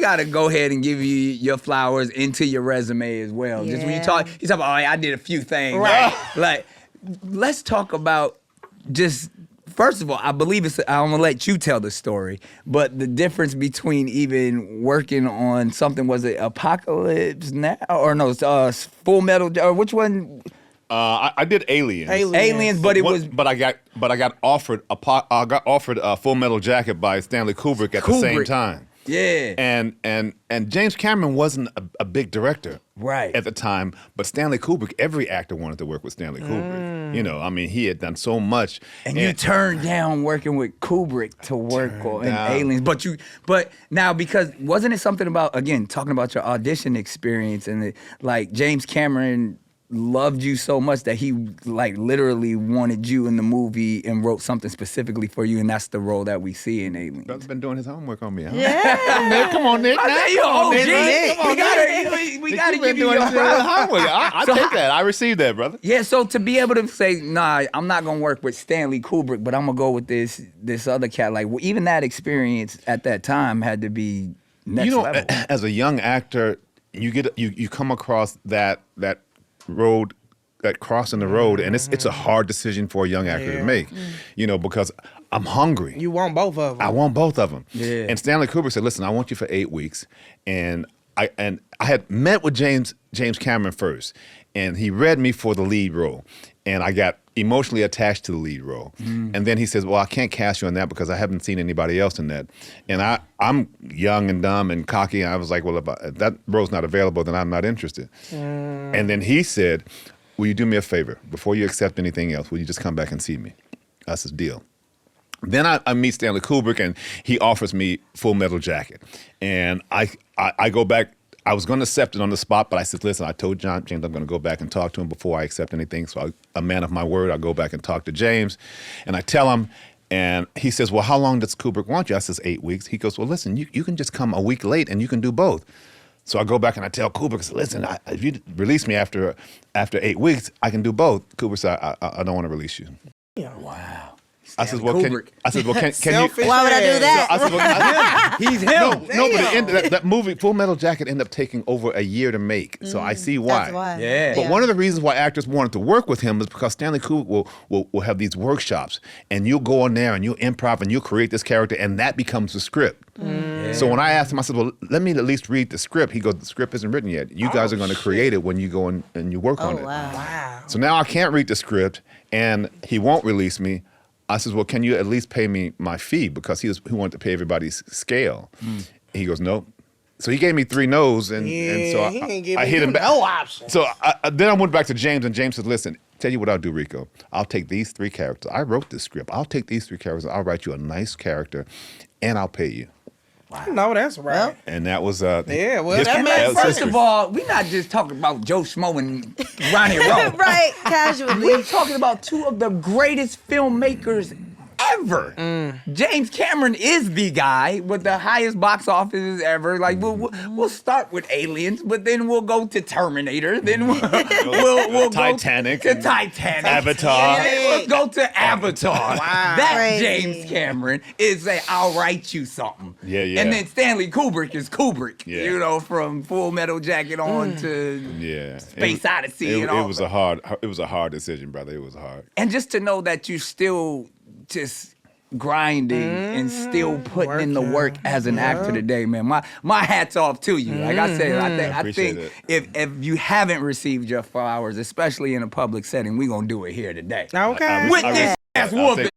gotta go ahead and give you your flowers into your resume as well. Just when you talk about, oh, I did a few things. Right. Like, let's talk about just. First of all, I believe I'm gonna let you tell the story, but the difference between even working on something, was it Apocalypse Now or no, Full Metal, or which one? I did Aliens, but it was. But I got offered a Full Metal Jacket by Stanley Kubrick at the same time. Yeah. And James Cameron wasn't a big director at the time, but Stanley Kubrick, every actor wanted to work with Stanley Kubrick. You know, I mean, he had done so much. And you turned down working with Kubrick to work on Aliens. But now, because wasn't it something about, again, talking about your audition experience, and like James Cameron loved you so much that he like literally wanted you in the movie and wrote something specifically for you, and that's the role that we see in Aliens. Brother's been doing his homework on me. Huh? Yeah. Nick, come on, Nick. Come on, Nick. We gotta give you your homework. I take that. I received that, brother. Yeah, so to be able to say, nah, I'm not gonna work with Stanley Kubrick, but I'm gonna go with this other cat. Like, even that experience at that time had to be next level. As a young actor, you come across that road, that crossing the road, and it's a hard decision for a young actor to make, you know, because I'm hungry. You want both of them. I want both of them. Yeah. And Stanley Kubrick said, listen, I want you for 8 weeks. And I had met with James Cameron first, and he read me for the lead role. And I got emotionally attached to the lead role. And then he says, well, I can't cast you on that because I haven't seen anybody else in that. And I'm young and dumb and cocky, and I was like, well, if that role's not available, then I'm not interested. And then he said, will you do me a favor? Before you accept anything else, will you just come back and see me? That's his deal. Then I meet Stanley Kubrick, and he offers me Full Metal Jacket. And I go back. I was going to accept it on the spot, but I said, listen, I told James I'm going to go back and talk to him before I accept anything. So a man of my word, I go back and talk to James, and I tell him, and he says, well, how long does Kubrick want you? I says, 8 weeks. He goes, well, listen, you can just come a week late, and you can do both. So I go back and I tell Kubrick, I said, listen, if you release me after 8 weeks, I can do both. Kubrick said, I don't want to release you. Wow. I said, well, can you? Why would I do that? So I said, well, He's him. But that movie, Full Metal Jacket, ended up taking over a year to make. So I see why. That's why. Yeah. But one of the reasons why actors wanted to work with him is because Stanley Kubrick will have these workshops, and you'll go in there and you'll improv and you'll create this character, and that becomes the script. So when I asked him, I said, well, let me at least read the script. He goes, the script isn't written yet. You guys are going to create it when you go in and you work on it. Wow. So now I can't read the script, and he won't release me. I says, well, can you at least pay me my fee? Because he wanted to pay everybody's scale. He goes, nope. So he gave me 3 no's, and so I hit him back. No option. So then I went back to James, and James said, listen, tell you what I'll do, Ricco. I'll take these 3 characters. I wrote this script. I'll take these 3 characters. I'll write you a nice character, and I'll pay you. Wow. No, that's right. Well, And that was that makes First of all, we're not just talking about Joe Schmo and Ronnie Rowe. Right, casually. We're talking about 2 of the greatest filmmakers ever. James Cameron is the guy with the highest box offices ever. Like, we'll start with Aliens, but then we'll go to Terminator. Then we'll go Titanic, to Titanic, Avatar. And then we'll go to Avatar. Wow. That Crazy. James Cameron is I'll write you something. Yeah, yeah. And then Stanley Kubrick is Kubrick. Yeah. You know, from Full Metal Jacket on to Space Odyssey and all. It was a hard decision, brother. It was hard. And just to know that you still just grinding and still putting in the work as an actor today, man. My hat's off to you. Like I said, I think if you haven't received your flowers, especially in a public setting, we're gonna do it here today. Okay. With this ass whooping.